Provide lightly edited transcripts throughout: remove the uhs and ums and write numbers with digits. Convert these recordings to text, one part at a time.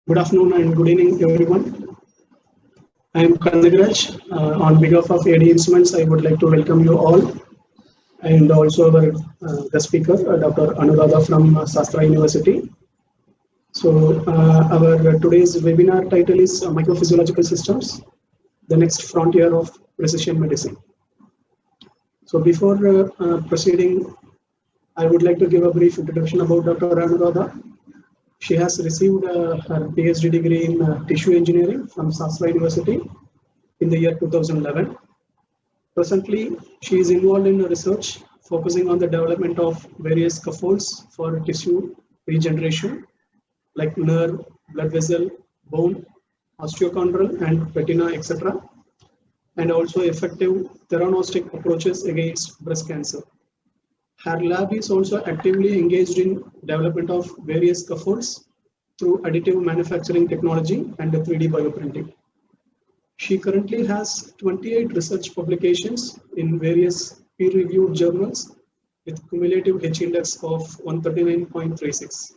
Good afternoon and good evening, everyone. I am Kandagraj. On behalf of AD Instruments, I would like to welcome you all, and also our guest speaker, Dr. Anuradha from Shastra University. So, our today's webinar title is Microphysiological Systems, the next frontier of precision medicine. So, before proceeding, I would like to give a brief introduction about Dr. Anuradha. She has received her PhD degree in tissue engineering from Shastra University in the year 2011. Presently, she is involved in research focusing on the development of various scaffolds for tissue regeneration, like nerve, blood vessel, bone, osteochondral, and retina, etc., and also effective theranostic approaches against breast cancer. Her lab is also actively engaged in development of various scaffolds through additive manufacturing technology and 3D bioprinting. She currently has 28 research publications in various peer-reviewed journals with cumulative H-index of 139.36.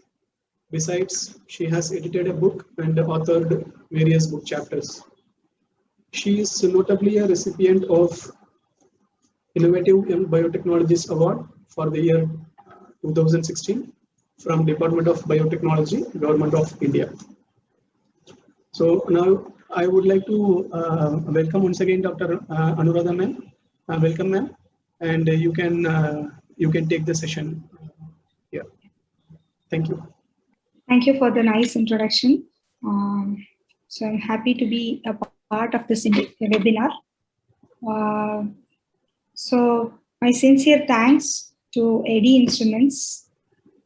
Besides, she has edited a book and authored various book chapters. She is notably a recipient of Innovative Young Biotechnologist Award for the year 2016 from Department of Biotechnology, Government of India. So now I would like to welcome once again Dr. Anuradha ma'am. Welcome ma'am, and you can take the session here. Thank you. Thank you for the nice introduction. So I'm happy to be a part of this webinar. So my sincere thanks to AD Instruments,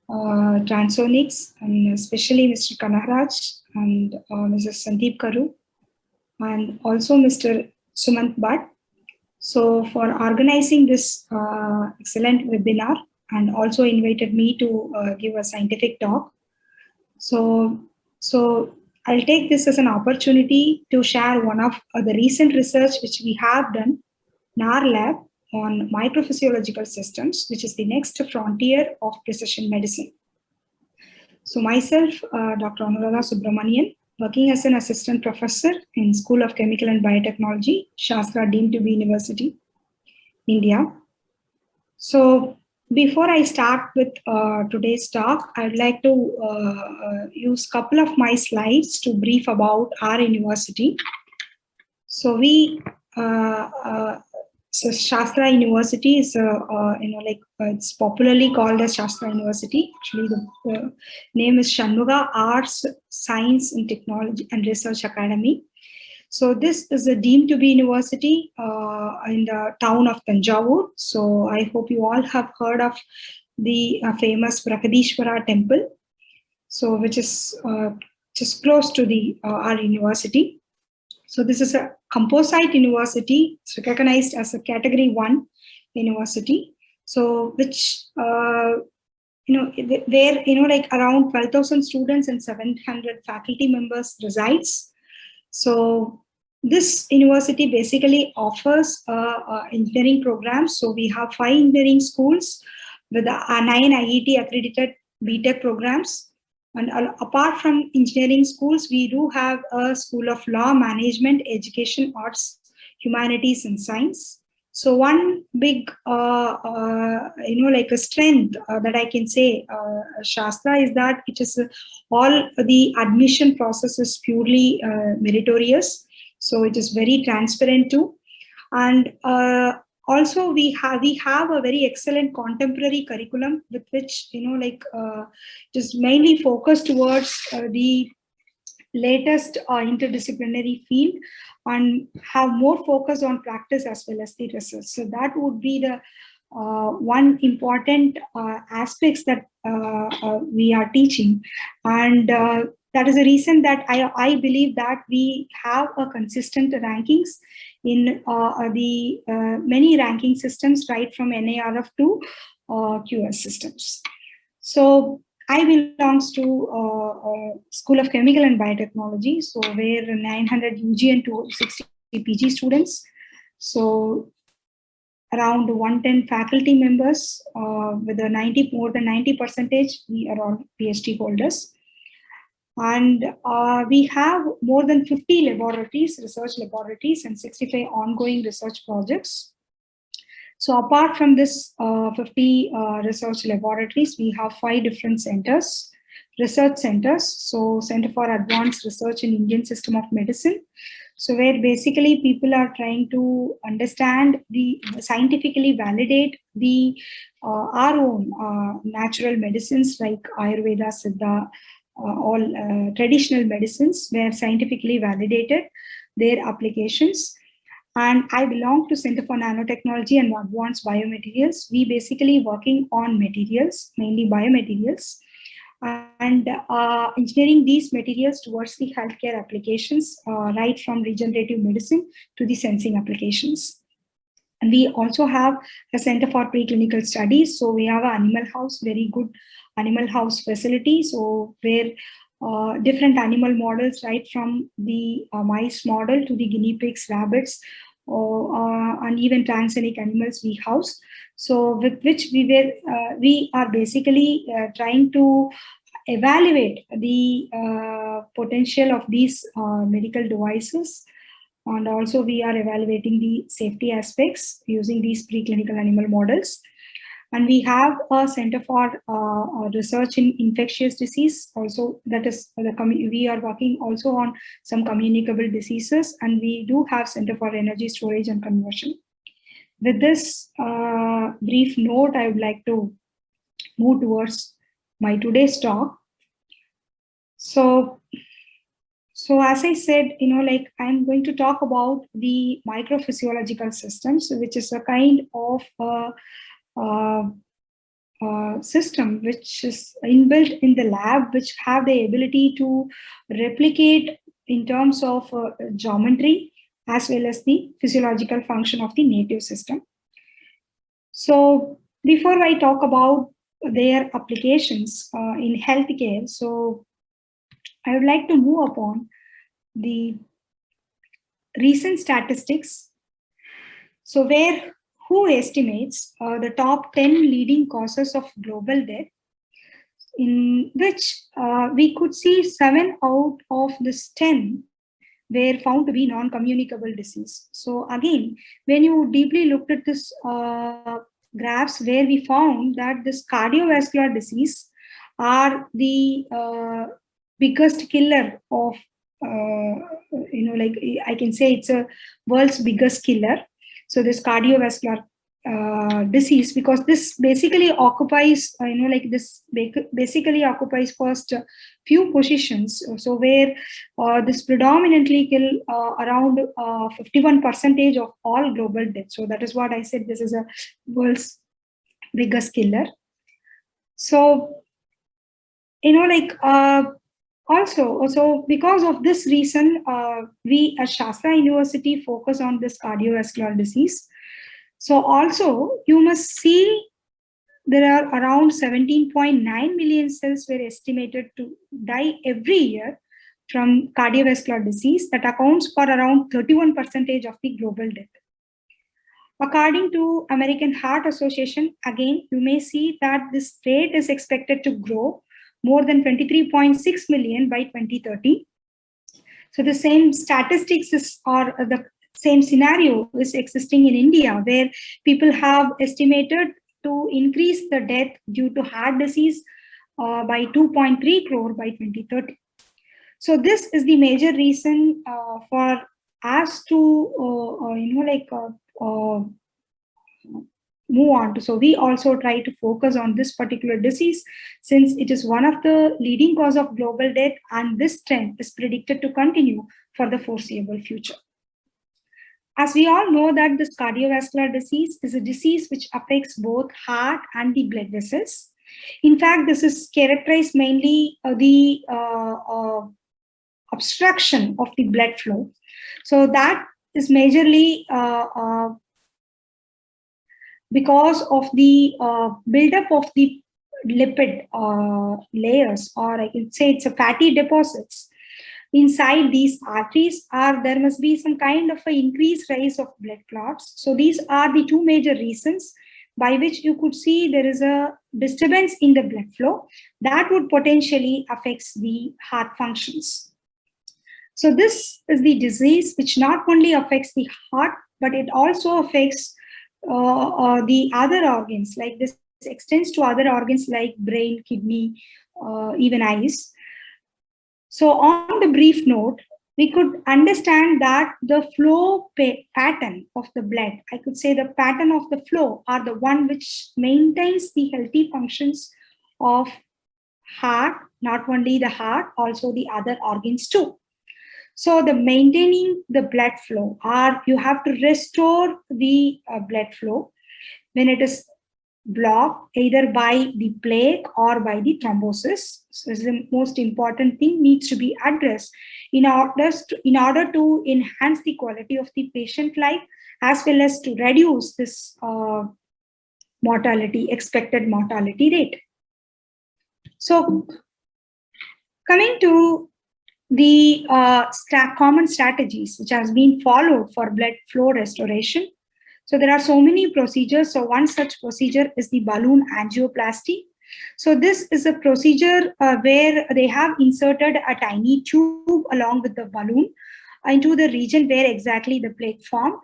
Transonics, and especially Mr. Kandagraj and Mrs. Sandeep Karu, and also Mr. Sumant Bhatt. So for organizing this excellent webinar and also invited me to give a scientific talk. So I'll take this as an opportunity to share one of the recent research which we have done in our lab on microphysiological systems, which is the next frontier of precision medicine. So myself, Dr. Anuradha Subramanian, working as an assistant professor in School of Chemical and Biotechnology, Shastra deemed to be University, India. So before I start with today's talk, I'd like to use a couple of my slides to brief about our university. So so Shastra University is, it's popularly called as Shastra University. Actually, the name is Shanmuga Arts, Science and Technology and Research Academy. So this is a deemed to be university in the town of Tanjavur. So I hope you all have heard of the famous Brahadishwara temple, so which is just close to the our university. So this is a composite university. It's recognized as a Category 1 university. So which where around 12,000 students and 700 faculty members resides. So this university basically offers engineering programs. So we have 5 engineering schools with 9 IET accredited BTech programs. And apart from engineering schools, we do have a School of Law, Management, Education, Arts, Humanities, and Science. So one big, a strength that I can say, Shastra, is that it is all the admission process is purely meritorious. So it is very transparent too. And also we have a very excellent contemporary curriculum with which just mainly focused towards the latest interdisciplinary field and have more focus on practice as well as the research. So that would be the one important aspects that we are teaching, and that is the reason that I believe that we have a consistent rankings in the many ranking systems, right from NARF to QS systems. So I belongs to School of Chemical and Biotechnology, so where 900 UG and 260 PG students. So around 110 faculty members with a more than 90%, we are all PhD holders. And we have more than 50 laboratories, research laboratories, and 65 ongoing research projects. So apart from this 50 research laboratories, we have 5 different centers, research centers. So Center for Advanced Research in Indian System of Medicine. So where basically people are trying to understand the scientifically validate the our own natural medicines like Ayurveda, Siddha, all traditional medicines were scientifically validated, their applications. And I belong to Center for Nanotechnology and Advanced Biomaterials. We basically working on materials, mainly biomaterials, and engineering these materials towards the healthcare applications, right from regenerative medicine to the sensing applications. And we also have a Center for Preclinical Studies. So we have an animal house, very good animal house facility. So where different animal models, right from the mice model to the guinea pigs, rabbits, and even transgenic animals we house. So with which we are basically trying to evaluate the potential of these medical devices, and also we are evaluating the safety aspects using these preclinical animal models. And we have a Center for Research in Infectious Disease. Also, that is we are working also on some communicable diseases, and we do have Center for Energy Storage and Conversion. With this brief note, I would like to move towards my today's talk. So as I said, like I'm going to talk about the microphysiological systems, which is a kind of system which is inbuilt in the lab, which have the ability to replicate in terms of geometry as well as the physiological function of the native system. So before I talk about their applications in healthcare, so I would like to move upon the recent statistics. So who estimates the top 10 leading causes of global death, in which we could see 7 out of this 10 were found to be non-communicable disease. So again, when you deeply looked at this graphs, where we found that this cardiovascular disease are the biggest killer of, like I can say it's a world's biggest killer. So this cardiovascular disease, because this basically occupies, this basically occupies first few positions. So where this predominantly kill around 51% of all global deaths. So that is what I said, this is a world's biggest killer. So, also, because of this reason, we at Shastra University focus on this cardiovascular disease. So also, you must see there are around 17.9 million cells were estimated to die every year from cardiovascular disease. That accounts for around 31% of the global death. According to American Heart Association, again, you may see that this rate is expected to grow more than 23.6 million by 2030. So the same statistics or the same scenario is existing in India, where people have estimated to increase the death due to heart disease by 2.3 crore by 2030. So this is the major reason for us to, move on. So we also try to focus on this particular disease, since it is one of the leading cause of global death, and this trend is predicted to continue for the foreseeable future. As we all know that this cardiovascular disease is a disease which affects both heart and the blood vessels. In fact, this is characterized mainly the obstruction of the blood flow. So that is majorly because of the buildup of the lipid layers, or I can say it's a fatty deposits inside these arteries, or there must be some kind of an increased rise of blood clots. So these are the two major reasons by which you could see there is a disturbance in the blood flow that would potentially affect the heart functions. So this is the disease which not only affects the heart, but it also affects the other organs. Like this extends to other organs like brain, kidney, even eyes. So on the brief note, we could understand that the flow pattern of the blood, I could say the pattern of the flow are the one which maintains the healthy functions of heart, not only the heart, also the other organs too. So the maintaining the blood flow, or you have to restore the blood flow when it is blocked either by the plaque or by the thrombosis. So this is the most important thing needs to be addressed in order to enhance the quality of the patient life, as well as to reduce this expected mortality rate. So coming to the common strategies which has been followed for blood flow restoration. So there are so many procedures. So one such procedure is the balloon angioplasty. So this is a procedure where they have inserted a tiny tube along with the balloon into the region where exactly the plaque formed.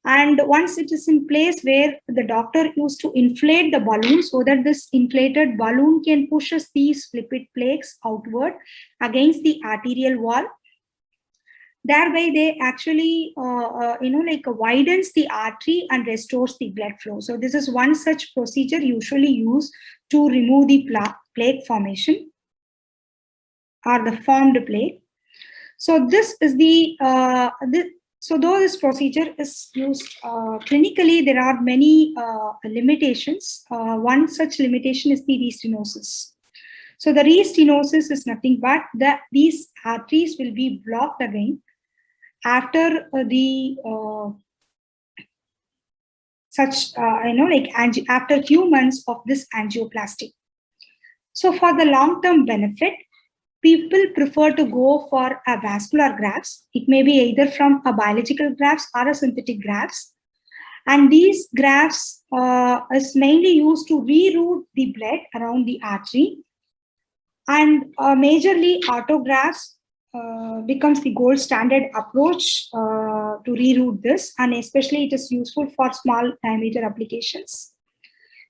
And once it is in place, where the doctor used to inflate the balloon so that this inflated balloon can push these lipid plaques outward against the arterial wall. Thereby, they actually, widens the artery and restores the blood flow. So this is one such procedure usually used to remove the plaque formation or the formed plaque. So this is so though this procedure is used clinically, there are many limitations. One such limitation is the restenosis. So the restenosis is nothing but that these arteries will be blocked again after after a few months of this angioplasty. So for the long-term benefit, people prefer to go for a vascular grafts. It may be either from a biological grafts or a synthetic grafts. And these grafts is mainly used to reroute the blood around the artery. And majorly autografts becomes the gold standard approach to reroute this. And especially it is useful for small diameter applications,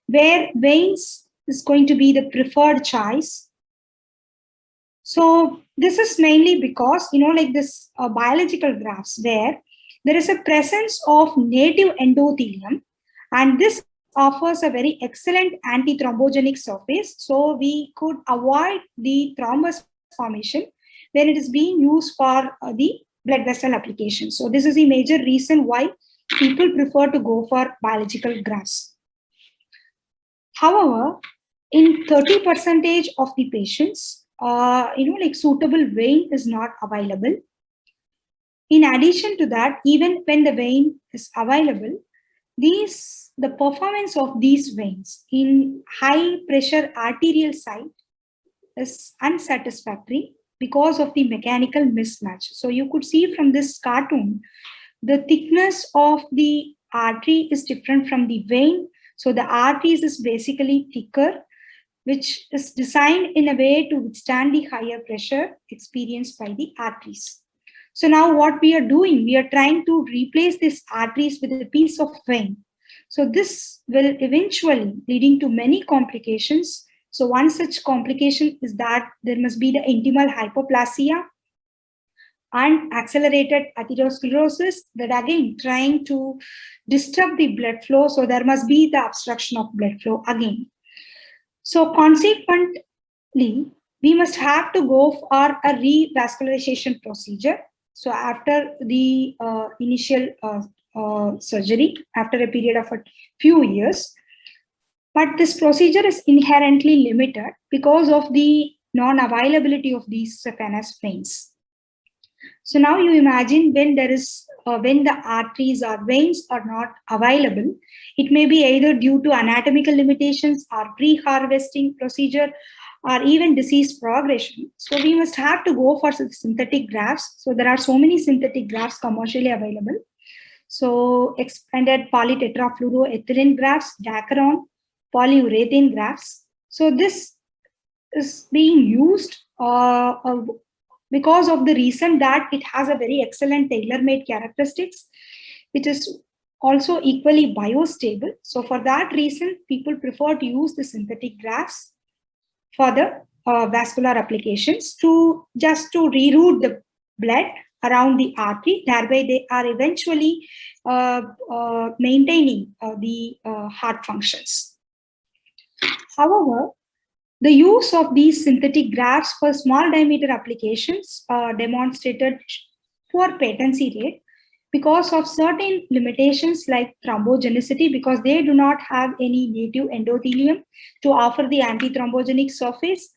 where veins is going to be the preferred choice. So this is mainly because, this biological grafts where there is a presence of native endothelium, and this offers a very excellent anti-thrombogenic surface. So we could avoid the thrombus formation when it is being used for the blood vessel application. So this is the major reason why people prefer to go for biological grafts. However, in 30% of the patients, suitable vein is not available. In addition to that, even when the vein is available, the performance of these veins in high pressure arterial site is unsatisfactory because of the mechanical mismatch. So you could see from this cartoon, the thickness of the artery is different from the vein. So the arteries is basically thicker, which is designed in a way to withstand the higher pressure experienced by the arteries. So now what we are doing, we are trying to replace these arteries with a piece of vein. So this will eventually leading to many complications. So one such complication is that there must be the intimal hypoplasia and accelerated atherosclerosis, that again trying to disturb the blood flow. So there must be the obstruction of blood flow again. So consequently, we must have to go for a revascularization procedure. So after the initial surgery, after a period of a few years, but this procedure is inherently limited because of the non-availability of these saphenous veins. So now you imagine when the arteries or veins are not available, it may be either due to anatomical limitations or pre-harvesting procedure or even disease progression. So we must have to go for synthetic grafts. So there are so many synthetic grafts commercially available. So expanded polytetrafluoroethylene grafts, Dacron, polyurethane grafts. So this is being used because of the reason that it has a very excellent tailor-made characteristics. It is also equally biostable. So for that reason, people prefer to use the synthetic grafts for the vascular applications to just to reroute the blood around the artery. Thereby, they are eventually maintaining the heart functions. However, the use of these synthetic grafts for small diameter applications demonstrated poor patency rate because of certain limitations like thrombogenicity, because they do not have any native endothelium to offer the antithrombogenic surface.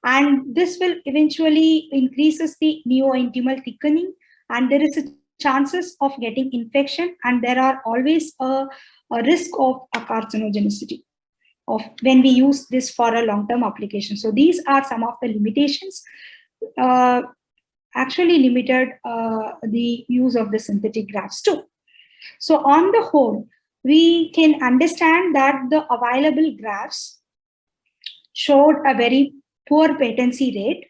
And this will eventually increases the neointimal thickening, and there is a chances of getting infection, and there are always a risk of a carcinogenicity of when we use this for a long-term application. So these are some of the limitations actually limited the use of the synthetic grafts too. So on the whole, we can understand that the available grafts showed a very poor patency rate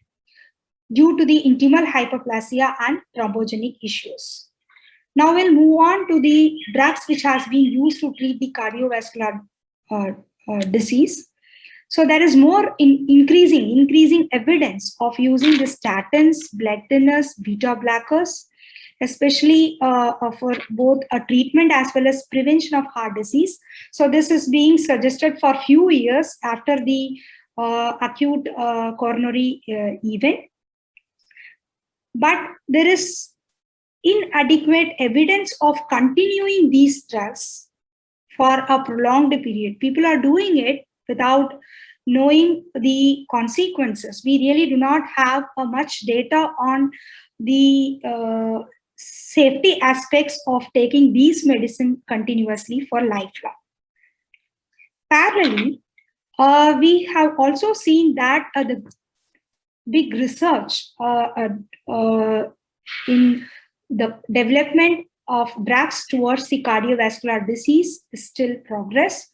due to the intimal hyperplasia and thrombogenic issues. Now we'll move on to the drugs which has been used to treat the cardiovascular disease. So there is more increasing evidence of using the statins, blood thinners, beta blockers, especially for both a treatment as well as prevention of heart disease. So this is being suggested for few years after the acute coronary event. But there is inadequate evidence of continuing these drugs for a prolonged period. People are doing it without knowing the consequences. We really do not have much data on the safety aspects of taking these medicines continuously for lifelong. Parallelly, we have also seen that the big research in the development of drugs towards the cardiovascular disease is still progress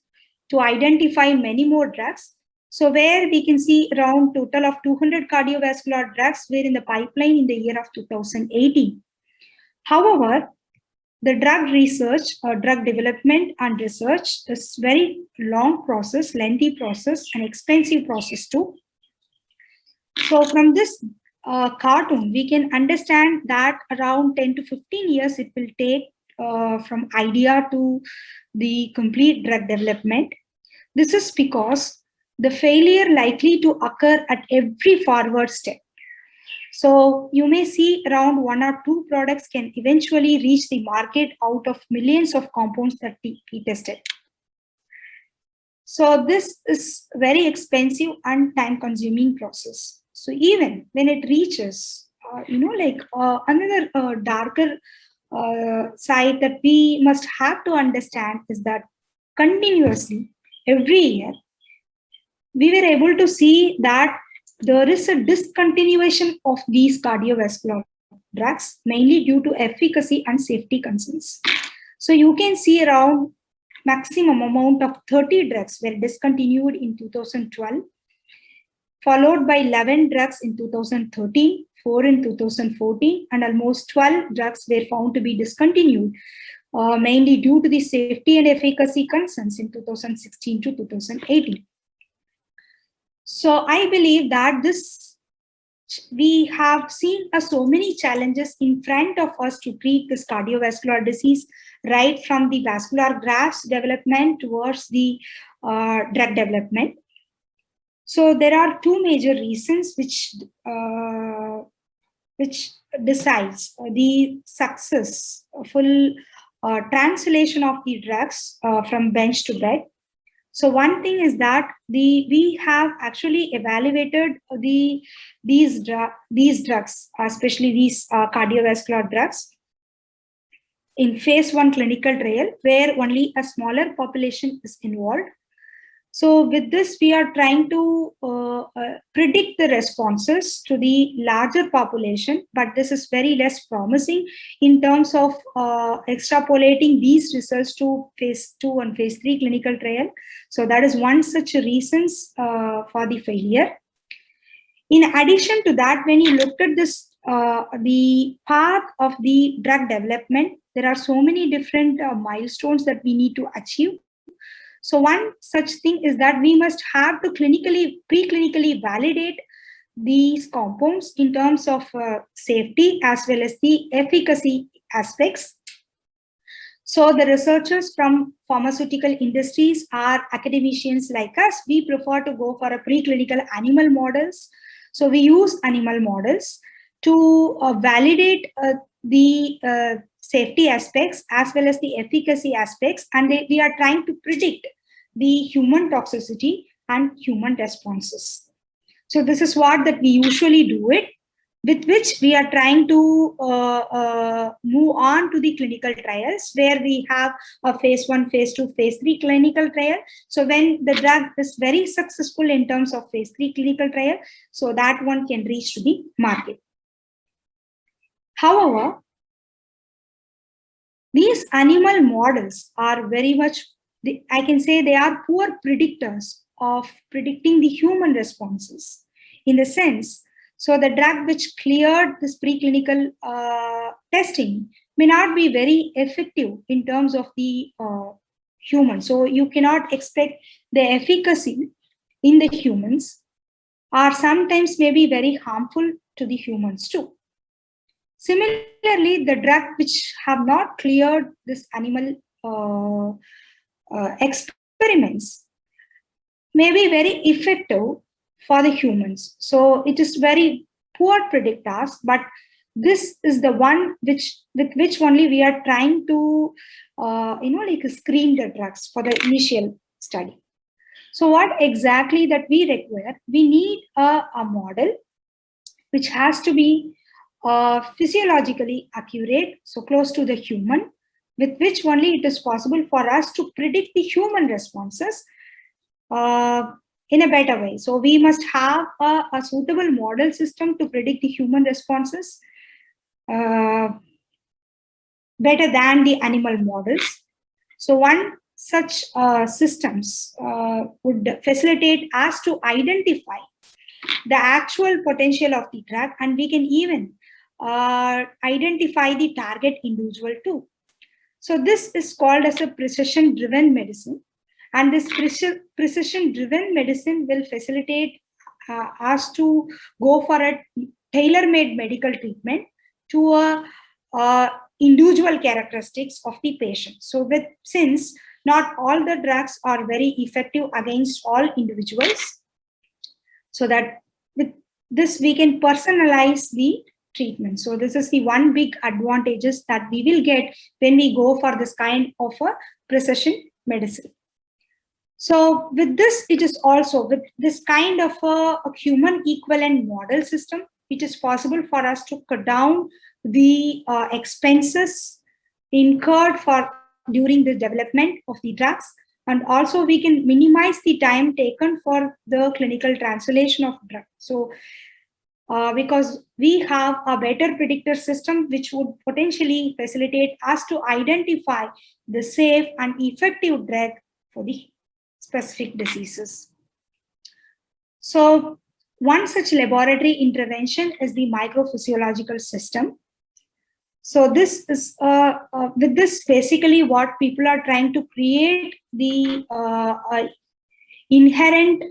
to identify many more drugs. So where we can see around total of 200 cardiovascular drugs were in the pipeline in the year of 2018. However, the drug research or drug development and research is very long process, lengthy process, and expensive process too. So from this cartoon, we can understand that around 10 to 15 years it will take from idea to the complete drug development. This is because the failure likely to occur at every forward step. So you may see around 1 or 2 products can eventually reach the market out of millions of compounds that we tested. So this is very expensive and time-consuming process. So even when it reaches, another darker side that we must have to understand is that continuously every year we were able to see that there is a discontinuation of these cardiovascular drugs, mainly due to efficacy and safety concerns. So you can see around maximum amount of 30 drugs were discontinued in 2012, followed by 11 drugs in 2013, 4 in 2014, and almost 12 drugs were found to be discontinued, mainly due to the safety and efficacy concerns in 2016 to 2018. So I believe that we have seen so many challenges in front of us to treat this cardiovascular disease, right from the vascular grafts development towards the drug development. So there are 2 major reasons which decides the successful translation of the drugs from bench to bed. So one thing is that we have actually evaluated these drugs, especially these cardiovascular drugs, in phase 1 clinical trial, where only a smaller population is involved. So with this, we are trying to predict the responses to the larger population, but this is very less promising in terms of extrapolating these results to phase 2 and phase 3 clinical trial. So that is one such reasons for the failure. In addition to that, when you looked at this, the path of the drug development, there are so many different milestones that we need to achieve. So one such thing is that we must have to preclinically validate these compounds in terms of safety as well as the efficacy aspects. So the researchers from pharmaceutical industries or academicians like us, we prefer to go for a preclinical animal models. So we use animal models to validate the safety aspects as well as the efficacy aspects, and we are trying to predict the human toxicity and human responses. So this is what that we usually do it, with which we are trying to move on to the clinical trials, where we have a phase 1, phase 2, phase 3 clinical trial. So when the drug is very successful in terms of phase 3 clinical trial, so that one can reach to the market. However, these animal models are very much, I can say they are poor predictors of predicting the human responses, in the sense, so the drug which cleared this preclinical testing may not be very effective in terms of the human. So you cannot expect the efficacy in the humans, or sometimes may be very harmful to the humans too. Similarly, the drug which have not cleared this animal experiments may be very effective for the humans. So it is very poor predictors, but this is the one with which only we are trying to screen the drugs for the initial study. So what exactly that we require? We need a model which has to be physiologically accurate, so close to the human, with which only it is possible for us to predict the human responses in a better way. So we must have a suitable model system to predict the human responses better than the animal models. So one such systems would facilitate us to identify the actual potential of the drug, and we can even identify the target individual too. So this is called as a precision-driven medicine, and this precision-driven medicine will facilitate us to go for a tailor-made medical treatment to a individual characteristics of the patient. So since not all the drugs are very effective against all individuals, so that with this we can personalize the treatment. So this is the one big advantages that we will get when we go for this kind of a precision medicine. So with this, it is also with this kind of a human equivalent model system, it is possible for us to cut down the expenses incurred during the development of the drugs, and also we can minimize the time taken for the clinical translation of drugs. So because we have a better predictor system which would potentially facilitate us to identify the safe and effective drug for the specific diseases. So one such laboratory intervention is the microphysiological system. So this is with this basically what people are trying to create the inherent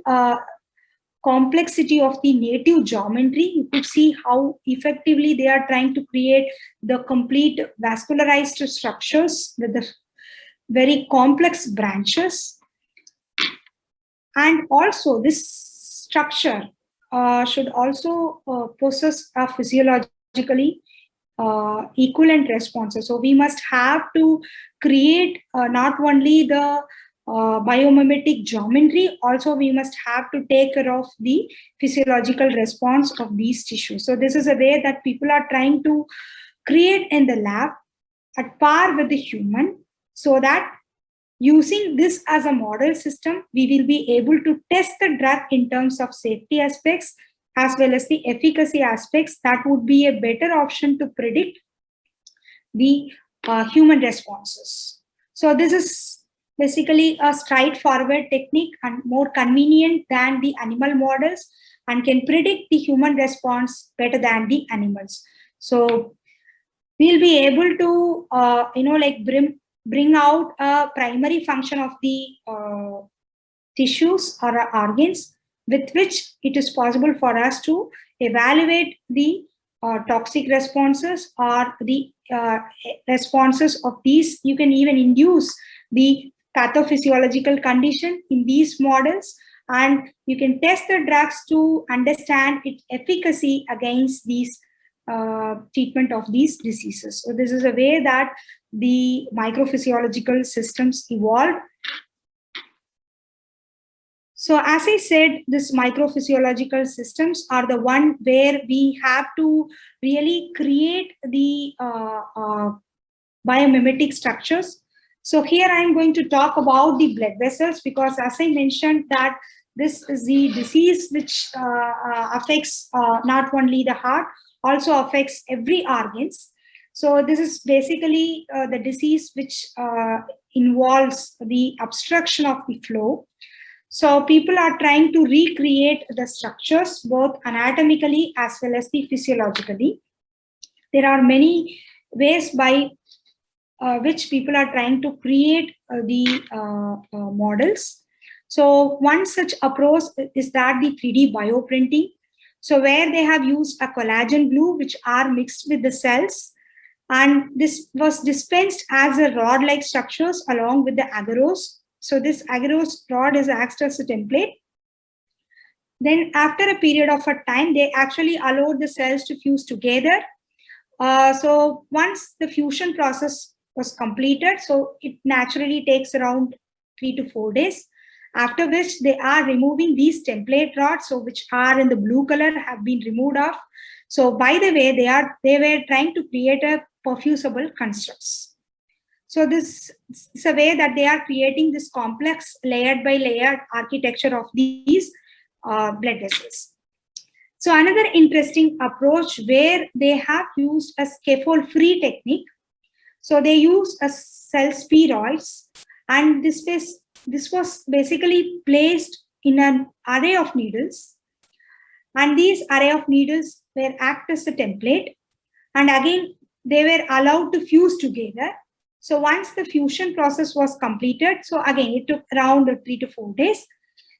complexity of the native geometry. You could see how effectively they are trying to create the complete vascularized structures with the very complex branches. And also this structure should also possess a physiologically equivalent responses. So we must have to create not only the biomimetic geometry, also we must have to take care of the physiological response of these tissues. So this is a way that people are trying to create in the lab at par with the human, so that Using this as a model system, we will be able to test the drug in terms of safety aspects as well as the efficacy aspects. That would be a better option to predict the human responses. So this is basically a straightforward technique and more convenient than the animal models, and can predict the human response better than the animals. So we'll be able to bring out a primary function of the tissues or organs, with which it is possible for us to evaluate the toxic responses or the responses of these. You can even induce the pathophysiological condition in these models, and you can test the drugs to understand its efficacy against these treatment of these diseases. So this is a way that the microphysiological systems evolved. So as I said, this microphysiological systems are the one where we have to really create the biomimetic structures. So here I am going to talk about the blood vessels, because as I mentioned that this is the disease which affects not only the heart, also affects every organs. So this is basically the disease which involves the obstruction of the flow. So people are trying to recreate the structures both anatomically as well as the physiologically. There are many ways by which people are trying to create the models. So one such approach is that the 3D bioprinting. So where they have used a collagen glue which are mixed with the cells, and this was dispensed as a rod-like structures along with the agarose. So this agarose rod is acts as a template. Then after a period of a time, they actually allowed the cells to fuse together. So once the fusion process was completed, so it naturally takes around 3 to 4 days, after which they are removing these template rods, so which are in the blue color, have been removed off. So by the way, they were trying to create a perfusible constructs. So this is a way that they are creating this complex layered by layered architecture of these blood vessels. So another interesting approach where they have used a scaffold-free technique. So they use a cell spheroids, and this was basically placed in an array of needles, and these array of needles were act as a template, and again they were allowed to fuse together. So once the fusion process was completed, so again it took around 3 to 4 days,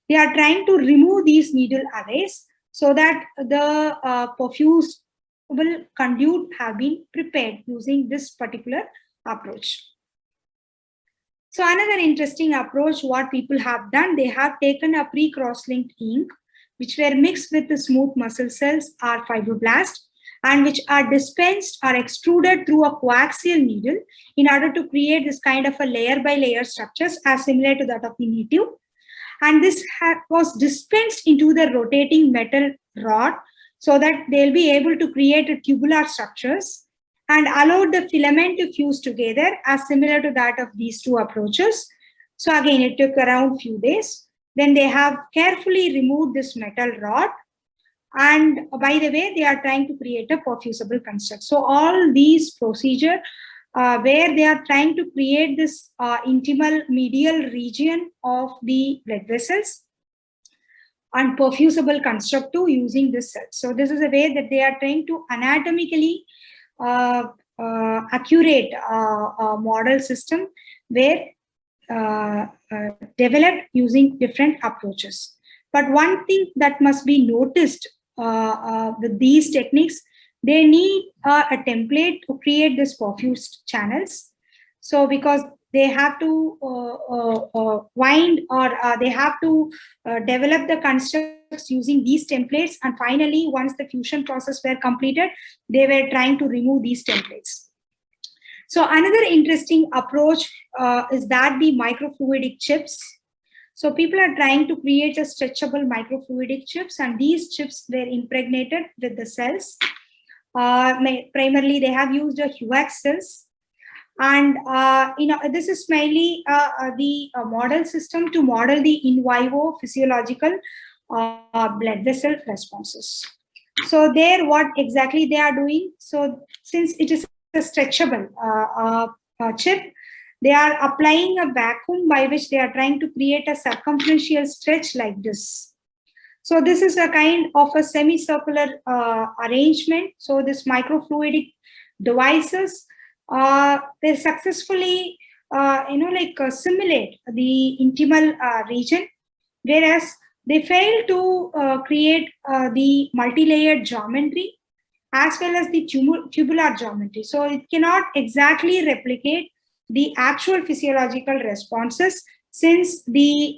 they are trying to remove these needle arrays so that the perfusible conduit have been prepared using this particular approach. So another interesting approach what people have done, they have taken a pre-cross-linked ink which were mixed with the smooth muscle cells or fibroblasts, and which are dispensed or extruded through a coaxial needle in order to create this kind of a layer by layer structures as similar to that of the native. And this was dispensed into the rotating metal rod so that they'll be able to create a tubular structures, and allowed the filament to fuse together as similar to that of these two approaches. So again, it took around few days. Then they have carefully removed this metal rod, and by the way, they are trying to create a perfusible construct. So all these procedure where they are trying to create this intimal medial region of the blood vessels and perfusible construct too using this cell. So this is a way that they are trying to anatomically accurate model system where developed using different approaches. But one thing that must be noticed with these techniques, they need a template to create this perfused channels. So because they have to wind or they have to develop the constructs using these templates, and finally once the fusion process were completed, they were trying to remove these templates. So another interesting approach is that the microfluidic chips. So people are trying to create a stretchable microfluidic chips, and these chips were impregnated with the cells. Primarily they have used a HUAX cells, And this is mainly the model system to model the in vivo physiological blood vessel responses. So there, what exactly they are doing? So since it is a stretchable chip, they are applying a vacuum by which they are trying to create a circumferential stretch like this. So this is a kind of a semicircular arrangement. So this microfluidic devices, they successfully, simulate the intimal region, whereas they fail to create the multi-layered geometry as well as the tubular geometry. So it cannot exactly replicate the actual physiological responses, since the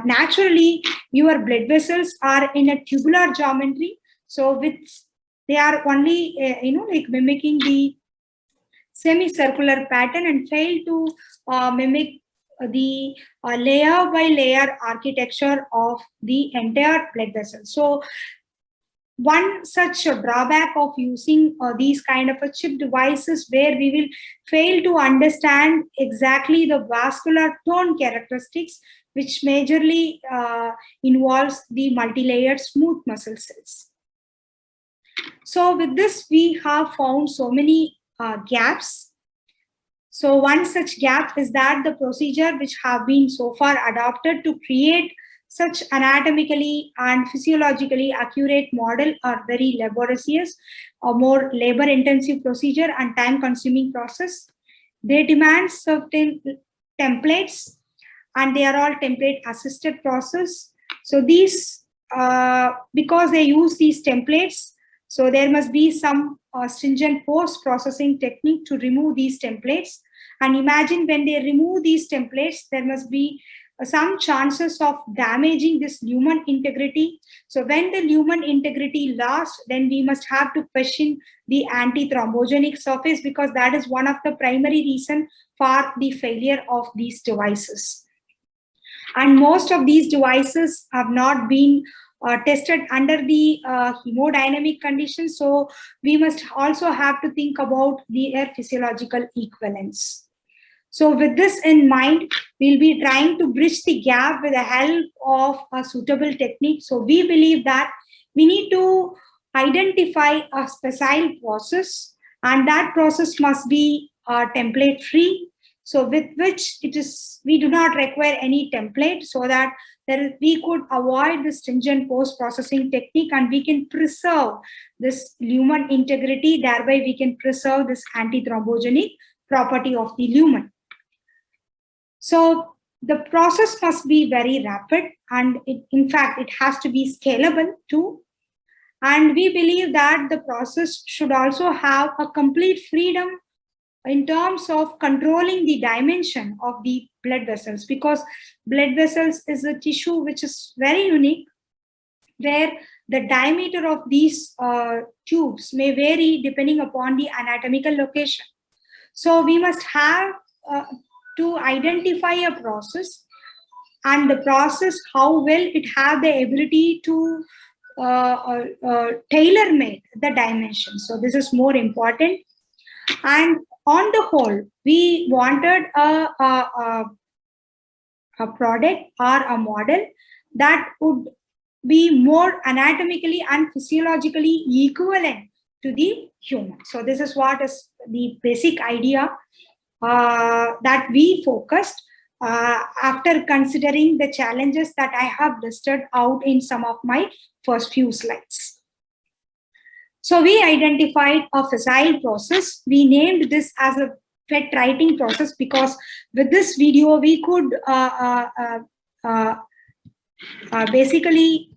naturally your blood vessels are in a tubular geometry. So with they are only mimicking the semicircular pattern and fail to mimic the layer by layer architecture of the entire blood vessel. So one such a drawback of using these kind of a chip devices, where we will fail to understand exactly the vascular tone characteristics, which majorly involves the multi-layered smooth muscle cells. So with this, we have found so many gaps. So one such gap is that the procedure which have been so far adopted to create such anatomically and physiologically accurate model are very laborious, a more labor-intensive procedure and time-consuming process. They demand certain templates, and they are all template-assisted process. So these, because they use these templates, so there must be some stringent post-processing technique to remove these templates. And imagine when they remove these templates, there must be some chances of damaging this lumen integrity. So when the lumen integrity lost, then we must have to question the anti-thrombogenic surface, because that is one of the primary reason for the failure of these devices. And most of these devices have not been tested under the hemodynamic conditions. So we must also have to think about their physiological equivalence. So with this in mind, we'll be trying to bridge the gap with the help of a suitable technique. So we believe that we need to identify a special process, and that process must be template free. So with which we do not require any template, so that we could avoid the stringent post-processing technique, and we can preserve this lumen integrity. Thereby we can preserve this anti-thrombogenic property of the lumen. So the process must be very rapid, and in fact, it has to be scalable too. And we believe that the process should also have a complete freedom in terms of controlling the dimension of the blood vessels, because blood vessels is a tissue which is very unique, where the diameter of these tubes may vary depending upon the anatomical location. So we must have to identify a process, and the process, how well it have the ability to tailor-made the dimension. So this is more important. And on the whole, we wanted a product or a model that would be more anatomically and physiologically equivalent to the human. So this is what is the basic idea that we focused after considering the challenges that I have listed out in some of my first few slides. So we identified a facile process. We named this as a PET writing process, because with this video we could basically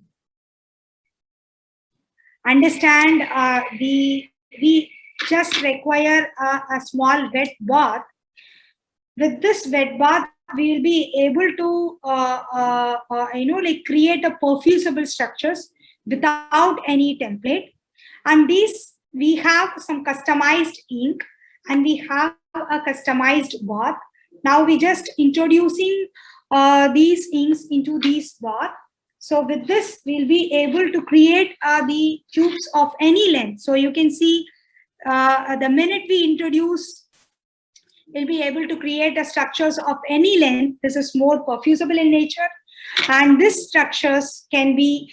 understand we just require a small wet bath. With this wet bath, we will be able to create a perfusible structures without any template. And these, we have some customized ink, and we have a customized bath. Now we just introducing these inks into these bath. So with this, we'll be able to create the tubes of any length. So you can see the minute we introduce will be able to create the structures of any length. This is more perfusible in nature, and these structures can be,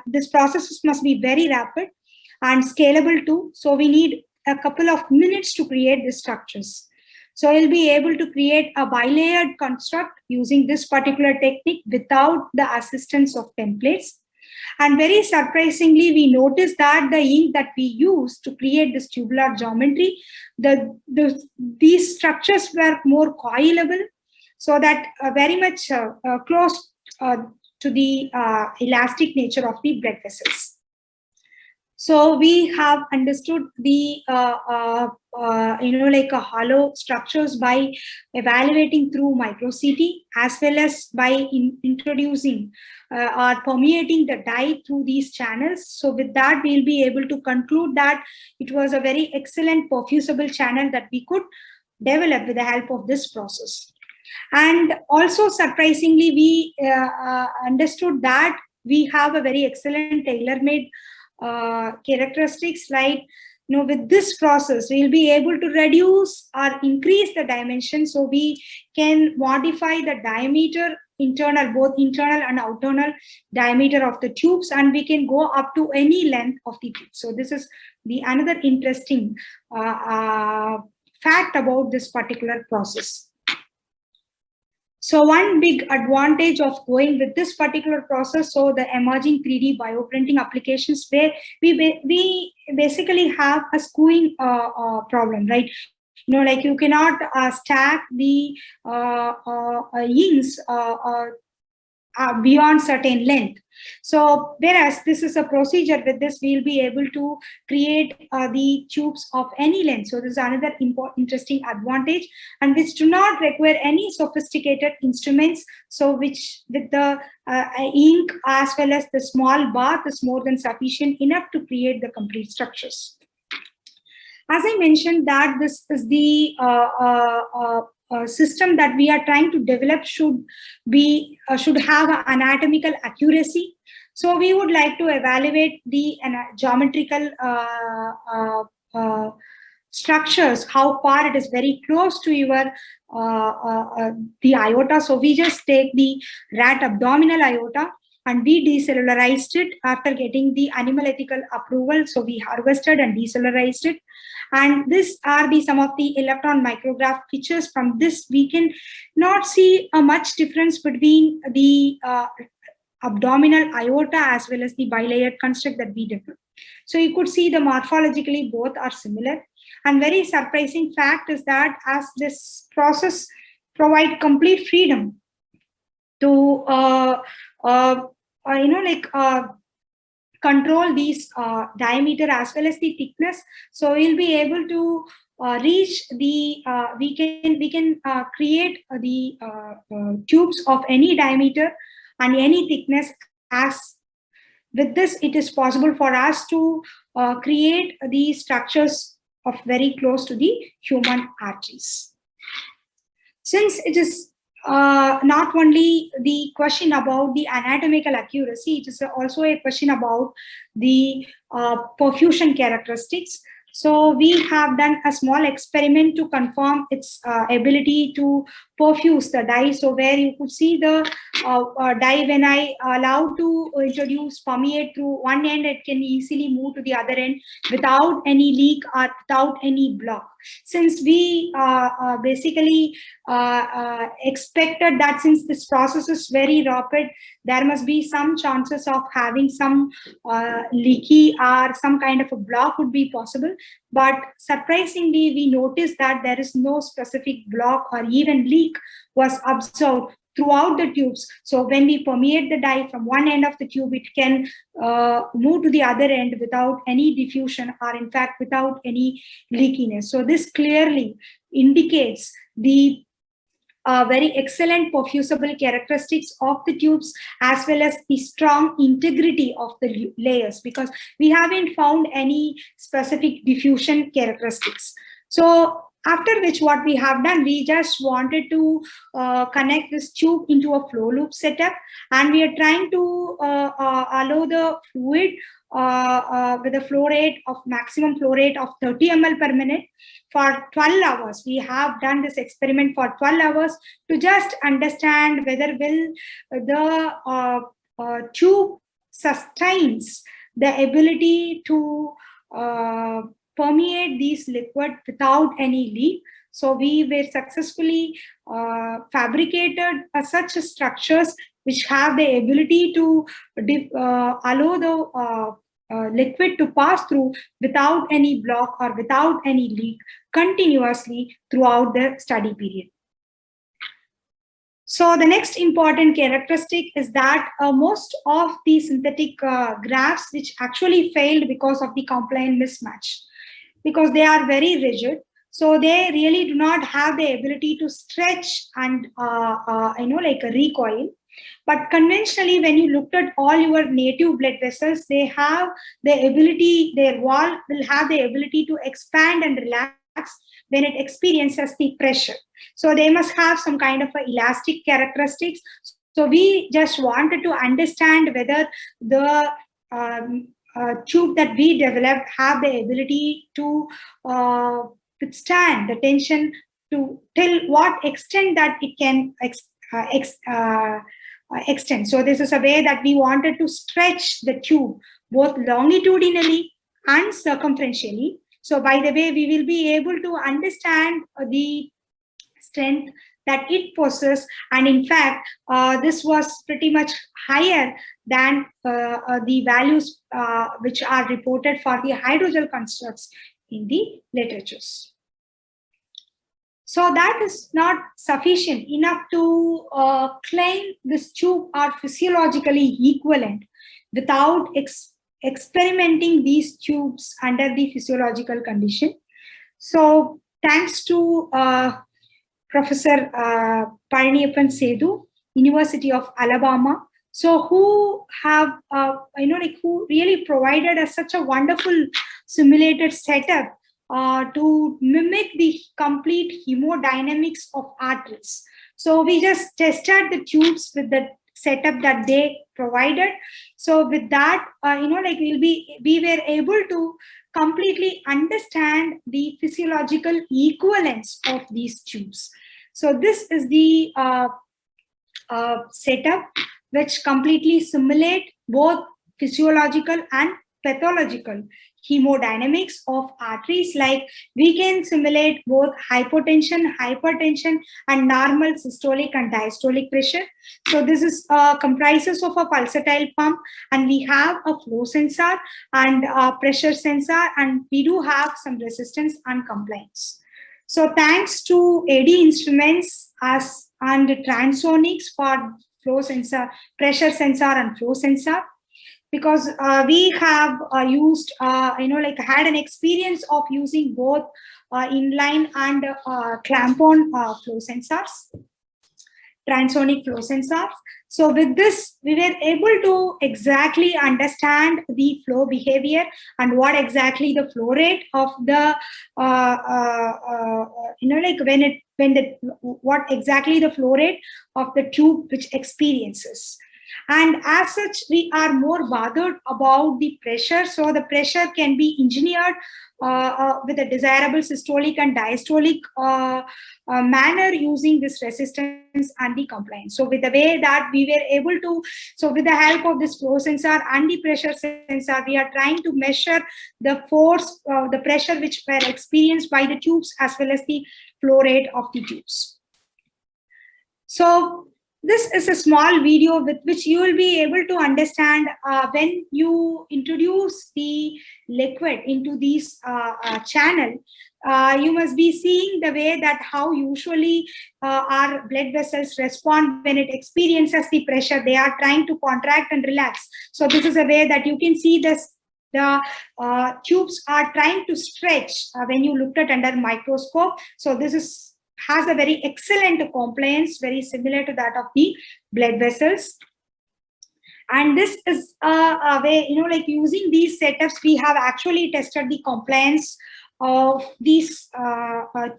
this process must be very rapid and scalable too. So we need a couple of minutes to create these structures. So we'll be able to create a bilayered construct using this particular technique without the assistance of templates. And very surprisingly, we noticed that the ink that we used to create this tubular geometry, these structures were more coilable, so that very much close to the elastic nature of the blood vessels. So we have understood the hollow structures by evaluating through micro-CT, as well as by introducing or permeating the dye through these channels. So with that, we'll be able to conclude that it was a very excellent perfusible channel that we could develop with the help of this process. And also, surprisingly, we understood that we have a very excellent tailor-made characteristics, like, with this process, we'll be able to reduce or increase the dimension. So we can modify the diameter, both internal and outer diameter of the tubes, and we can go up to any length of the tube. So this is another interesting fact about this particular process. So one big advantage of going with this particular process, so the emerging 3D bioprinting applications, where we basically have a skewing problem, right? You cannot stack the inks beyond certain length. So whereas this is a procedure, with this we'll be able to create the tubes of any length. So this is another interesting advantage, and which do not require any sophisticated instruments. So which with the ink as well as the small bath is more than sufficient enough to create the complete structures. As I mentioned, that this is the system that we are trying to develop should have an anatomical accuracy. So we would like to evaluate the geometrical structures, how far it is very close to your the aorta. So we just take the rat abdominal aorta and we decellularized it after getting the animal ethical approval. So we harvested and decellularized it. And these are some of the electron micrograph pictures. From this, we can not see a much difference between the abdominal aorta as well as the bilayered construct that we developed. So you could see the morphologically both are similar. And very surprising fact is that as this process provide complete freedom to control these diameter as well as the thickness. So we'll be able to reach the we can create the tubes of any diameter and any thickness. As with this, it is possible for us to create the structures of very close to the human arteries. Since it is not only the question about the anatomical accuracy, it is also a question about the perfusion characteristics. So we have done a small experiment to confirm its ability to perfuse the dye. So where you could see the dye, when I allow to introduce permeate through one end, it can easily move to the other end without any leak or without any block. Since we basically expected that since this process is very rapid, there must be some chances of having some leaky or some kind of a block would be possible. But surprisingly, we noticed that there is no specific block or even leak was observed throughout the tubes. So when we permeate the dye from one end of the tube, it can move to the other end without any diffusion or in fact without any leakiness. So this clearly indicates the very excellent perfusible characteristics of the tubes as well as the strong integrity of the layers, because we haven't found any specific diffusion characteristics. So after which, what we have done, we just wanted to connect this tube into a flow loop setup, and we are trying to allow the fluid with a flow rate of maximum flow rate of 30 ml per minute for 12 hours. We have done this experiment for 12 hours to just understand whether will the tube sustains the ability to permeate these liquid without any leak. So we were successfully fabricated such structures which have the ability to allow the liquid to pass through without any block or without any leak continuously throughout the study period. So the next important characteristic is that most of the synthetic grafts which actually failed because of the compliant mismatch, because they are very rigid. So they really do not have the ability to stretch and like a recoil. But conventionally, when you looked at all your native blood vessels, they have the ability, their wall will have the ability to expand and relax when it experiences the pressure. So they must have some kind of elastic characteristics. So we just wanted to understand whether the tube that we developed have the ability to withstand the tension to till what extent that it can extend. So this is a way that we wanted to stretch the tube both longitudinally and circumferentially. So by the way, we will be able to understand the strength that it possesses. And in fact, this was pretty much higher than the values which are reported for the hydrogel constructs in the literatures. So that is not sufficient enough to claim this tube are physiologically equivalent without experimenting these tubes under the physiological condition. So thanks to Professor Palaniyappan Sethu, University of Alabama, so who have who really provided us such a wonderful simulated setup to mimic the complete hemodynamics of arteries. So we just tested the tubes with the setup that they provided. So with that, we were able to completely understand the physiological equivalence of these tubes. So this is the setup which completely simulate both physiological and pathological hemodynamics of arteries. Like we can simulate both hypotension, hypertension, and normal systolic and diastolic pressure. So this is comprises of a pulsatile pump, and we have a flow sensor and a pressure sensor, and we do have some resistance and compliance. So thanks to AD Instruments and Transonics for flow sensor, pressure sensor, and flow sensor, because we have used, had an experience of using both inline and clamp-on flow sensors, transonic flow sensors. So with this, we were able to exactly understand the flow behavior and what exactly the flow rate of the, what exactly the flow rate of the tube which experiences. And as such, we are more bothered about the pressure. So the pressure can be engineered with a desirable systolic and diastolic manner using this resistance and the compliance. So with the way that we were able to, so with the help of this flow sensor and the pressure sensor, we are trying to measure the force, the pressure which were experienced by the tubes as well as the flow rate of the tubes. So this is a small video with which you will be able to understand when you introduce the liquid into this channel, you must be seeing the way that how usually our blood vessels respond when it experiences the pressure. They are trying to contract and relax. So this is a way that you can see this. The tubes are trying to stretch when you looked at under microscope. So this has a very excellent compliance, very similar to that of the blood vessels. And this is a way, using these setups, we have actually tested the compliance of these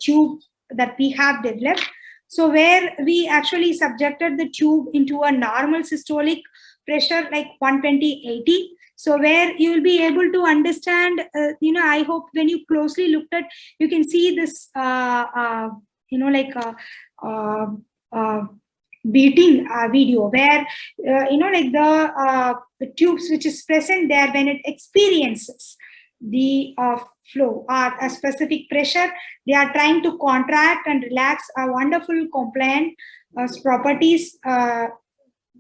tube that we have developed. So where we actually subjected the tube into a normal systolic pressure like 120/80. So where you will be able to understand, I hope when you closely looked at, you can see this, beating video where, the tubes which is present there, when it experiences the flow or a specific pressure, they are trying to contract and relax, a wonderful compliant properties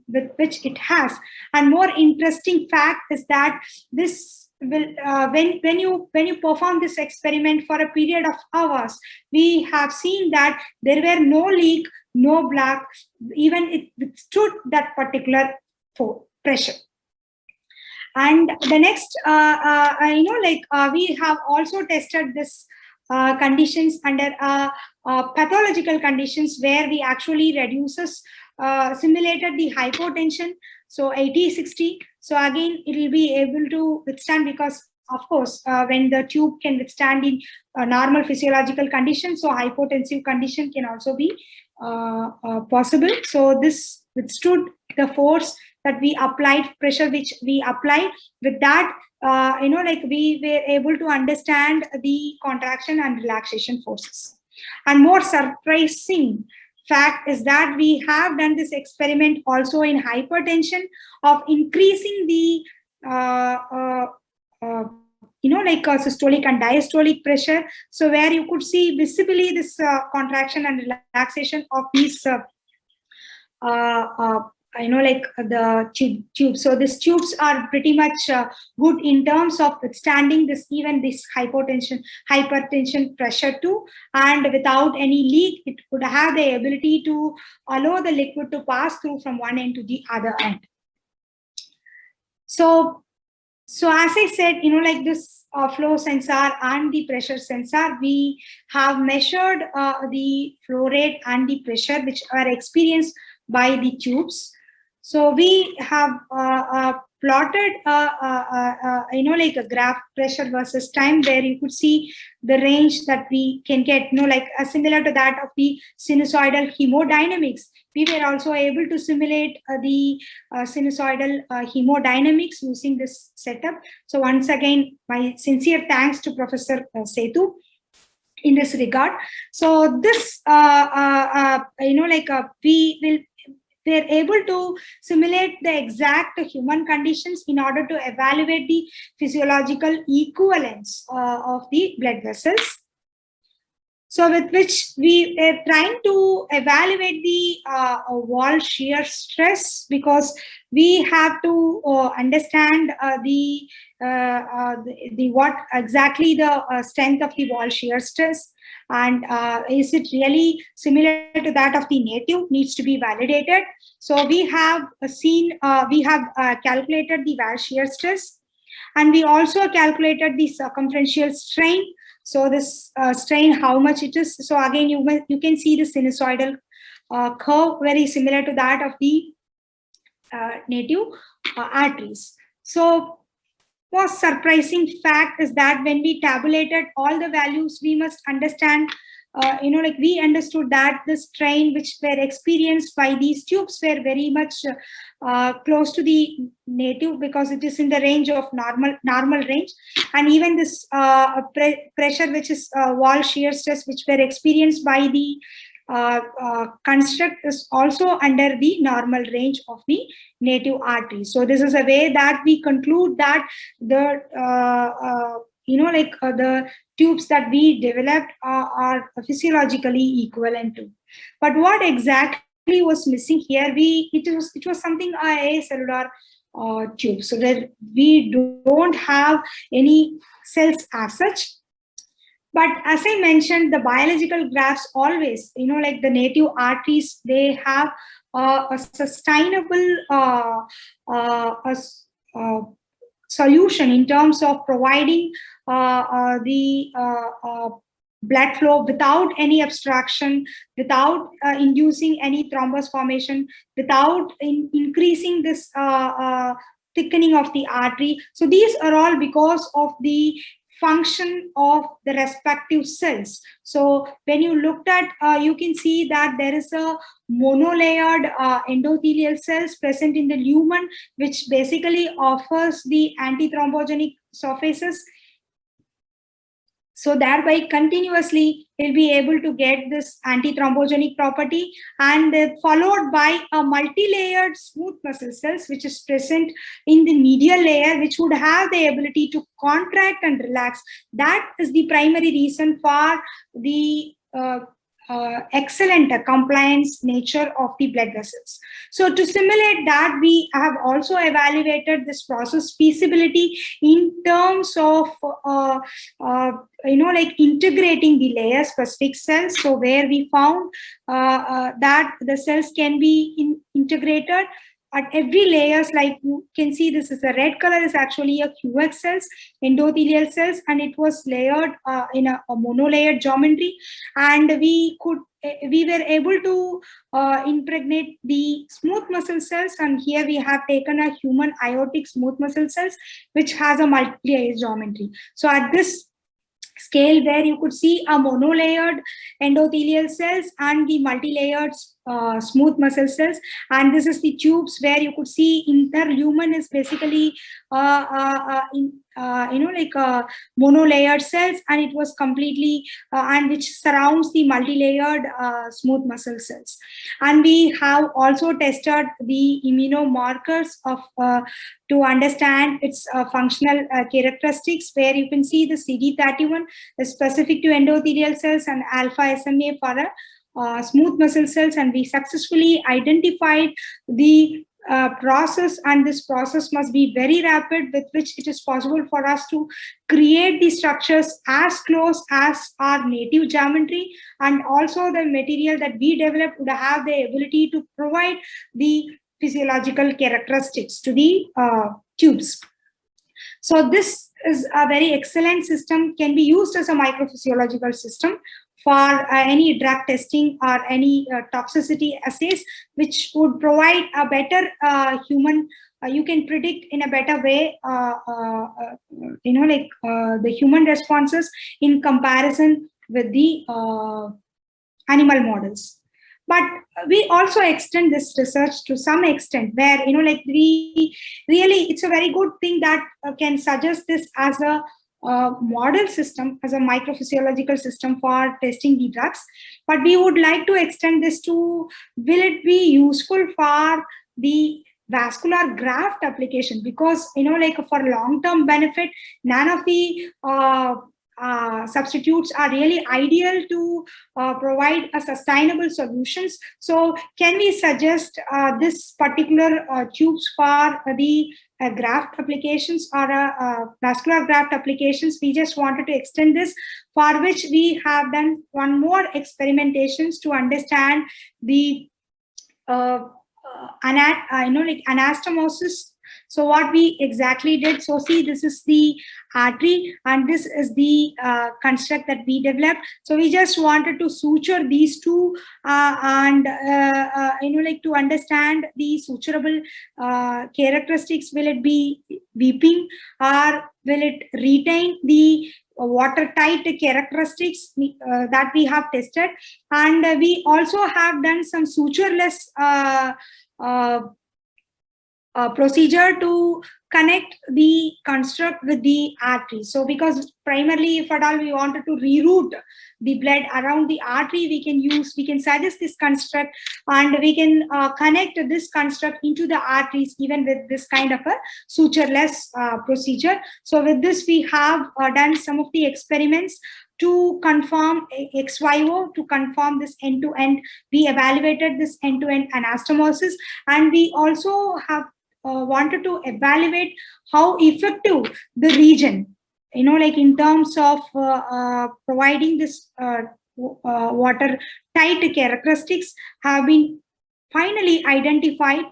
with which it has. And more interesting fact is that this will, when you perform this experiment for a period of hours, we have seen that there were no leak, no black, even it withstood that particular pressure. And the next, we have also tested this conditions under pathological conditions, where we actually simulated the hypotension, so 80-60. So again, it will be able to withstand, because of course, when the tube can withstand in normal physiological conditions, so hypotensive condition can also be possible. So this withstood the force that we applied, pressure which we applied. With that, we were able to understand the contraction and relaxation forces. And more surprising fact is that we have done this experiment also in hypertension, of increasing the systolic and diastolic pressure. So where you could see visibly this contraction and relaxation of these the tubes. So these tubes are pretty much good in terms of withstanding this, even this hypertension pressure too. And without any leak, it would have the ability to allow the liquid to pass through from one end to the other end. So as I said, this flow sensor and the pressure sensor, we have measured the flow rate and the pressure which are experienced by the tubes. So we have plotted, a graph, pressure versus time, where you could see the range that we can get, similar to that of the sinusoidal hemodynamics. We were also able to simulate the sinusoidal hemodynamics using this setup. So once again, my sincere thanks to Professor Sethu in this regard. So this, we're able to simulate the exact human conditions in order to evaluate the physiological equivalence of the blood vessels. So with which we are trying to evaluate the wall shear stress, because we have to understand what exactly the strength of the wall shear stress, and is it really similar to that of the native, needs to be validated. So we have calculated the wall shear stress, and we also calculated the circumferential strain. So this strain, how much it is. So again, you can see the sinusoidal curve, very similar to that of the native arteries. So most surprising fact is that when we tabulated all the values, we must understand, we understood that the strain which were experienced by these tubes were very much close to the native, because it is in the range of normal range. And even this pressure, which is wall shear stress, which were experienced by the construct, is also under the normal range of the native artery. So this is a way that we conclude that the the tubes that we developed are physiologically equivalent to. But what exactly was missing here? It was something cellular tube, so that we don't have any cells as such. But as I mentioned, the biological grafts always, the native arteries, they have a sustainable solution in terms of providing the blood flow without any obstruction, without inducing any thrombus formation, without increasing this thickening of the artery. So these are all because of the function of the respective cells. So when you looked at, you can see that there is a monolayered endothelial cells present in the lumen, which basically offers the antithrombogenic surfaces. So thereby continuously we'll be able to get this antithrombogenic property, and followed by a multi-layered smooth muscle cells, which is present in the medial layer, which would have the ability to contract and relax. That is the primary reason for the excellent compliance nature of the blood vessels. So to simulate that, we have also evaluated this process feasibility in terms of like integrating the layer specific cells. So where we found that the cells can be integrated at every layers. Like you can see, this is a red color is actually a QX cells, endothelial cells, and it was layered in a monolayered geometry, and we were able to impregnate the smooth muscle cells, and here we have taken a human aortic smooth muscle cells, which has a multi-layer geometry. So at this scale, where you could see a monolayered endothelial cells and the multi-layered smooth muscle cells, and this is the tubes where you could see interlumen is basically monolayered cells, and it was completely and which surrounds the multi-layered smooth muscle cells. And we have also tested the immunomarkers of to understand its functional characteristics, where you can see the CD31 is specific to endothelial cells and alpha SMA for smooth muscle cells, and we successfully identified the process, and this process must be very rapid, with which it is possible for us to create the structures as close as our native geometry, and also the material that we developed would have the ability to provide the physiological characteristics to the tubes. So this is a very excellent system, can be used as a microphysiological system for any drug testing or any toxicity assays, which would provide a better human, you can predict in a better way, the human responses in comparison with the animal models. But we also extend this research to some extent, where we really, it's a very good thing that can suggest this as a model system, as a microphysiological system for testing the drugs. But we would like to extend this to, will it be useful for the vascular graft application? Because for long-term benefit, none of the substitutes are really ideal to provide a sustainable solutions. So can we suggest this particular tubes for the graft applications or vascular graft applications? We just wanted to extend this, for which we have done one more experimentations to understand the anastomosis. So what we exactly did, so see, this is the artery and this is the construct that we developed. So we just wanted to suture these two and to understand the suturable characteristics. Will it be weeping, or will it retain the watertight characteristics that we have tested? And we also have done some sutureless procedure to connect the construct with the artery. So because primarily, if at all we wanted to reroute the blood around the artery, we can suggest this construct, and we can connect this construct into the arteries even with this kind of a sutureless procedure. So with this, we have done some of the experiments to confirm ex vivo, to confirm this end-to-end. We evaluated this end-to-end anastomosis, and we also have wanted to evaluate how effective the region, in terms of providing this water tight characteristics, have been finally identified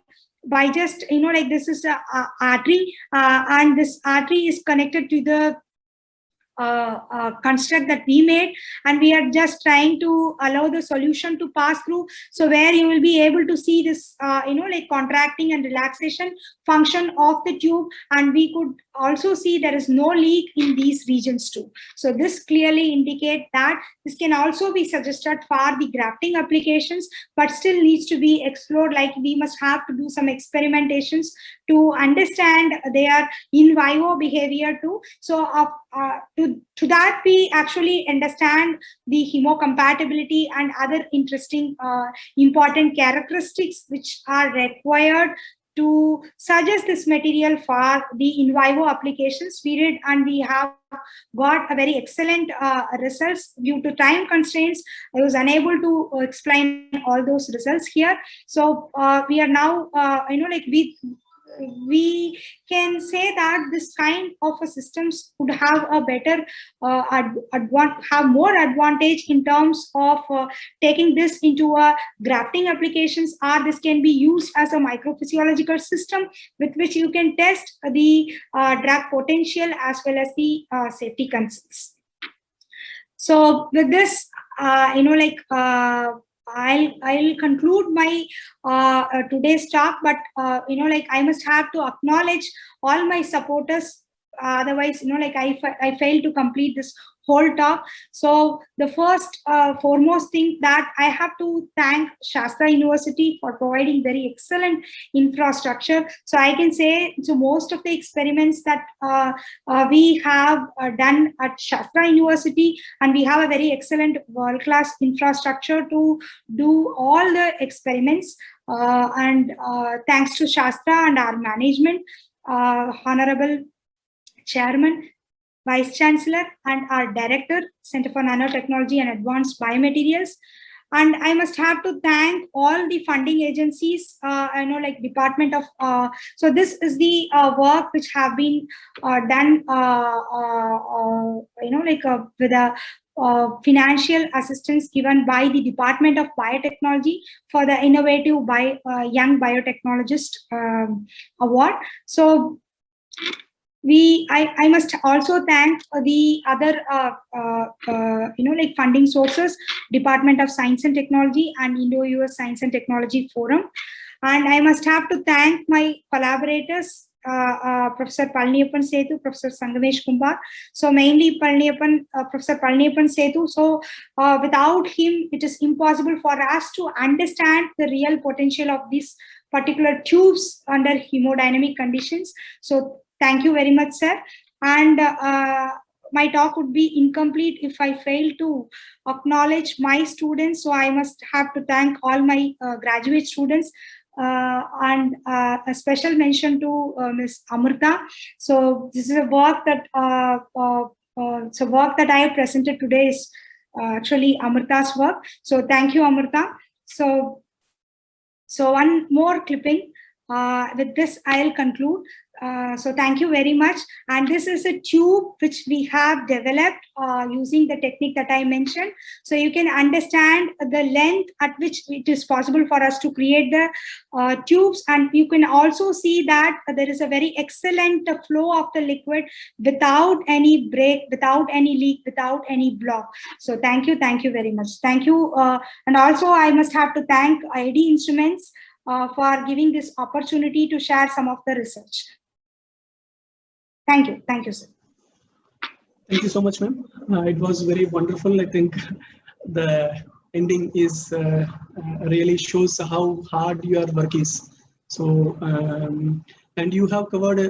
by just, this is a artery, and this artery is connected to the construct that we made, and we are just trying to allow the solution to pass through. So where you will be able to see this, like contracting and relaxation function of the tube, and we could also see there is no leak in these regions too. So this clearly indicate that this can also be suggested for the grafting applications, but still needs to be explored. Like we must have to do some experimentations to understand their in vivo behavior too. So to that we actually understand the hemocompatibility and other interesting important characteristics which are required to suggest this material for the in vivo applications. We did, and we have got a very excellent results. Due to time constraints, I was unable to explain all those results here. So we are now, like we can say that this kind of a systems would have a better have more advantage in terms of taking this into a grafting applications, or this can be used as a microphysiological system with which you can test the drug potential as well as the safety concerns. So with this, I'll conclude my today's talk, but like I must have to acknowledge all my supporters. Otherwise, like I failed to complete this whole talk. So the first foremost thing that I have to thank Shastra University for providing very excellent infrastructure. So I can say, so most of the experiments that we have done at Shastra University, and we have a very excellent world-class infrastructure to do all the experiments. And thanks to Shastra and our management, Honorable Chairman, Vice Chancellor, and our Director, Center for Nanotechnology and Advanced Biomaterials. And I must have to thank all the funding agencies, like Department of, so this is the work which have been done, with a financial assistance given by the Department of Biotechnology for the Innovative Young Biotechnologist Award. So I must also thank the other like funding sources, Department of Science and Technology and Indo-US Science and Technology Forum. And I must have to thank my collaborators, Professor Palniyappan Sethu, Professor Sangamesh Kumbar. So mainly Professor Palniyappan Sethu. So without him, it is impossible for us to understand the real potential of these particular tubes under hemodynamic conditions. So thank you very much, sir. And my talk would be incomplete if I fail to acknowledge my students. So I must have to thank all my graduate students, and a special mention to Ms. Amrita. So this is a work that I have presented today is actually Amrita's work. So thank you, Amrita. So one more clipping. With this, I'll conclude. So thank you very much. And this is a tube which we have developed using the technique that I mentioned. So you can understand the length at which it is possible for us to create the tubes. And you can also see that there is a very excellent flow of the liquid without any break, without any leak, without any block. So thank you very much. Thank you. And also I must have to thank IIT Instruments for giving this opportunity to share some of the research. Thank you, sir. Thank you so much, ma'am. It was very wonderful. I think the ending is really shows how hard your work is. So, and you have covered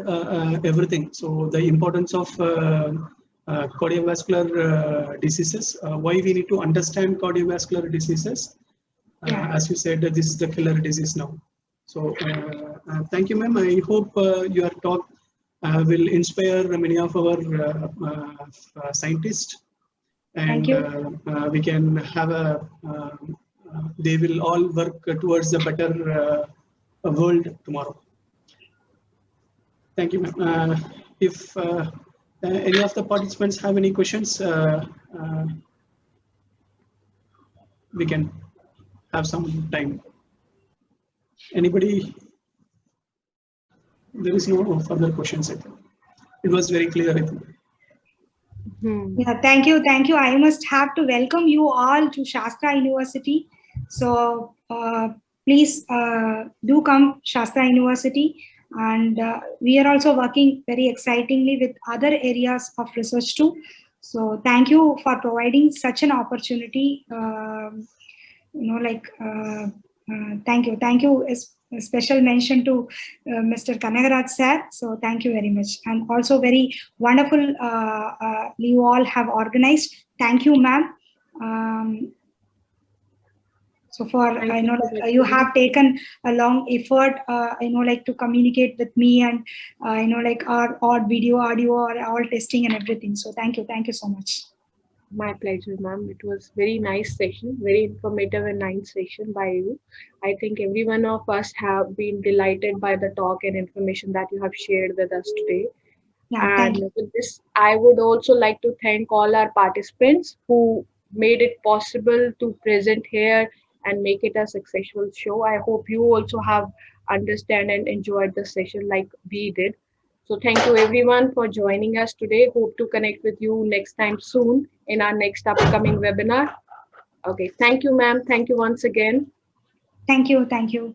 everything. So the importance of cardiovascular diseases, why we need to understand cardiovascular diseases. As you said, this is the killer disease now. So thank you, ma'am. I hope your talk will inspire many of our scientists, and we can have they will all work towards a better world tomorrow. Thank you, ma'am. If any of the participants have any questions, we can have some time. Anybody? There is no further questions, I think. It was very clear, I think. Yeah, thank you. Thank you. I must have to welcome you all to Shastra University. So please do come Shastra University. And we are also working very excitingly with other areas of research too. So thank you for providing such an opportunity. Thank you. Thank you. A special mention to Mr. Kanagaraj sir. So thank you very much. And also very wonderful you all have organized. Thank you, ma'am. So for you have taken a long effort to communicate with me and our audio or all testing and everything. So thank you so much. My pleasure, ma'am. It was very nice session, very informative and nice session by you. I think every one of us have been delighted by the talk and information that you have shared with us today. Yeah, and with this, I would also like to thank all our participants who made it possible to present here and make it a successful show. I hope you also have understand and enjoyed the session like we did. So thank you everyone for joining us today. Hope to connect with you next time soon in our next upcoming webinar. Okay, thank you, ma'am. Thank you once again. Thank you. Thank you.